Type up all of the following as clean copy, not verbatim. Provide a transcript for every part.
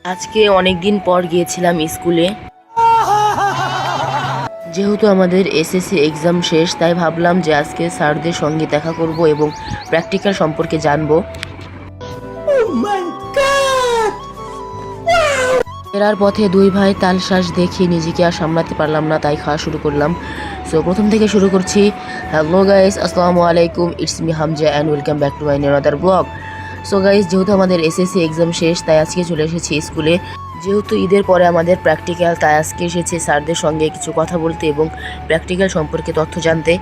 আজকে অনেক দিন পর গিয়েছিলাম স্কুলে। যেহেতু আমাদের এসএসসি এক্সাম শেষ, তাই ভাবলাম যে আজকে স্যারদের সঙ্গে দেখা করব এবং প্র্যাকটিক্যাল সম্পর্কে জানবো। ফেরার পথে দুই ভাই তালশ্বাস দেখে নিজেকে আর সামলাতে পারলাম না, তাই খাওয়া শুরু করলাম। সো প্রথম থেকে শুরু করছি। হ্যালো গাইস, আসসালামু আলাইকুম, it's me Hamza and welcome back to my another blog. So guys, যেহেতু আমাদের এসএসসি এক্সাম শেষ, তাই আজকে চলে এসেছি স্কুলে। যেহেতু ঈদের পরে আমাদের প্র্যাকটিক্যাল, তাই আজকে এসেছি স্যারদের সঙ্গে কিছু কথা বলতে এবং প্র্যাকটিক্যাল সম্পর্কে তথ্য জানতে।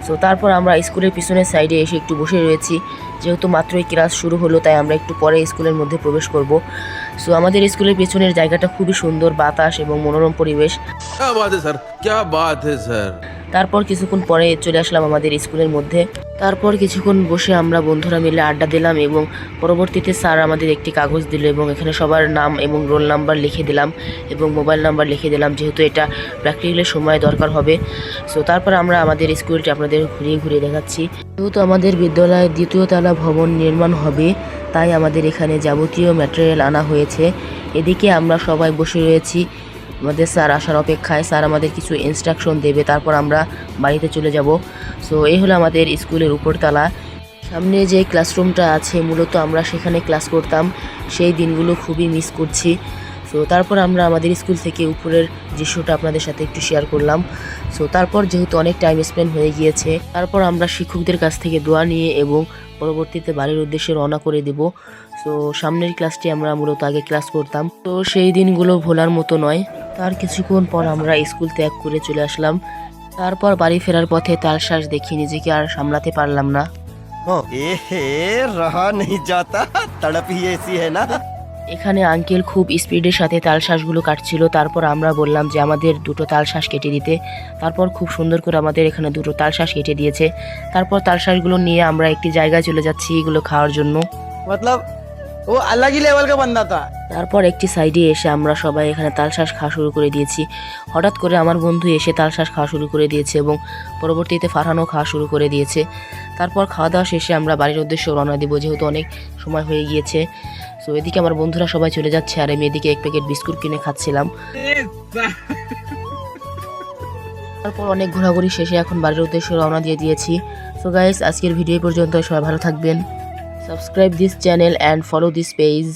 সো তারপর আমরা স্কুলের পিছনের সাইডে এসে একটু বসে রয়েছি। যেহেতু মাত্রই ক্লাস শুরু হলো, তাই আমরা একটু পরে স্কুলের মধ্যে প্রবেশ করব। সো আমাদের স্কুলের পেছনের জায়গাটা খুবই সুন্দর, বাতাস এবং মনোরম পরিবেশ। क्या बात है सर, क्या बात है सर। তারপর কিছুক্ষণ পরে চলে আসলাম আমাদের স্কুলের মধ্যে। তারপর কিছুক্ষণ বসে আমরা বন্ধুরা মিলে আড্ডা দিলাম এবং পরবর্তীতে স্যার আমাদের একটি কাগজ দিল এবং এখানে সবার নাম এবং রোল নাম্বার লিখে দিলাম এবং মোবাইল নাম্বার লিখে দিলাম, যেহেতু এটা প্র্যাকটিক্যালের সময় দরকার হবে। সো তারপর আমরা আমাদের স্কুলটি আপনাদের ঘুরিয়ে ঘুরিয়ে দেখাচ্ছি। যেহেতু আমাদের বিদ্যালয়ে দ্বিতীয় তলা ভবন নির্মাণ হবে, তাই আমাদের এখানে যাবতীয় ম্যাটেরিয়াল আনা হয়েছে। এদিকে আমরা সবাই বসে রয়েছি আমাদের স্যার আসার অপেক্ষায়। স্যার আমাদের কিছু ইনস্ট্রাকশন দেবে, তারপর আমরা বাড়িতে চলে যাব। সো এই হলো আমাদের স্কুলের উপরতলা। সামনে যে ক্লাসরুমটা আছে, মূলত আমরা সেখানে ক্লাস করতাম। সেই দিনগুলো খুবই মিস করছি। সো তারপর আমরা আমাদের স্কুল থেকে উপরের দৃশ্যটা আপনাদের সাথে একটু শেয়ার করলাম। সো তারপর যেহেতু অনেক টাইম স্পেন্ড হয়ে গিয়েছে, তারপর আমরা শিক্ষকদের কাছ থেকে দোয়া নিয়ে এবং পরবর্তীতে বাড়ির উদ্দেশ্যে রওনা করে দেব। সো সামনের ক্লাসটি আমরা মূলত আগে ক্লাস করতাম, তো সেই দিনগুলো ভোলার মতো নয়। তার কিছুক্ষণ পর আমরা স্কুল ত্যাগ করে চলে আসলাম। তারপর বাড়ি ফেরার পথে তালশ্বাস দেখি নিজেকে আর সামলাতে পারলাম না। रहा नहीं जाता, तड़प ही ऐसी है ना। এখানে আঙ্কেল খুব স্পিডের সাথে তালশ্বাসগুলো কাটছিল। তারপর আমরা বললাম যে আমাদের দুটো তালশ্বাস কেটে দিতে। তারপর খুব সুন্দর করে আমাদের এখানে দুটো তালশ্বাস কেটে দিয়েছে। তারপর তালশ্বাসগুলো নিয়ে আমরা একটি জায়গায় চলে যাচ্ছি এগুলো খাওয়ার জন্য। मतलब वो अलग ही लेवल का बंदा था। তারপর একটি সাইডে এসে আমরা সবাই এখানে তালশ্বাস খাওয়া শুরু করে দিয়েছি। হঠাৎ করে আমার বন্ধু এসে তালশ্বাস খাওয়া শুরু করে দিয়েছে এবং পরবর্তীতে ফারহানও খাওয়া শুরু করে দিয়েছে। তারপর খাওয়া দাওয়া শেষে আমরা বাড়ির উদ্দেশ্যে রওনা দেবো, যেহেতু অনেক সময় হয়ে গিয়েছে। সো এদিকে আমার বন্ধুরা সবাই চলে যাচ্ছে আর আমি এদিকে এক প্যাকেট বিস্কুট কিনে খাচ্ছিলাম। তারপর অনেক ঘোরাঘুরি শেষে এখন বাড়ির উদ্দেশ্যে রওনা দিয়ে দিয়েছি। সো গাইস, আজকের ভিডিও পর্যন্ত। সবাই ভালো থাকবেন। Subscribe this channel and follow this page.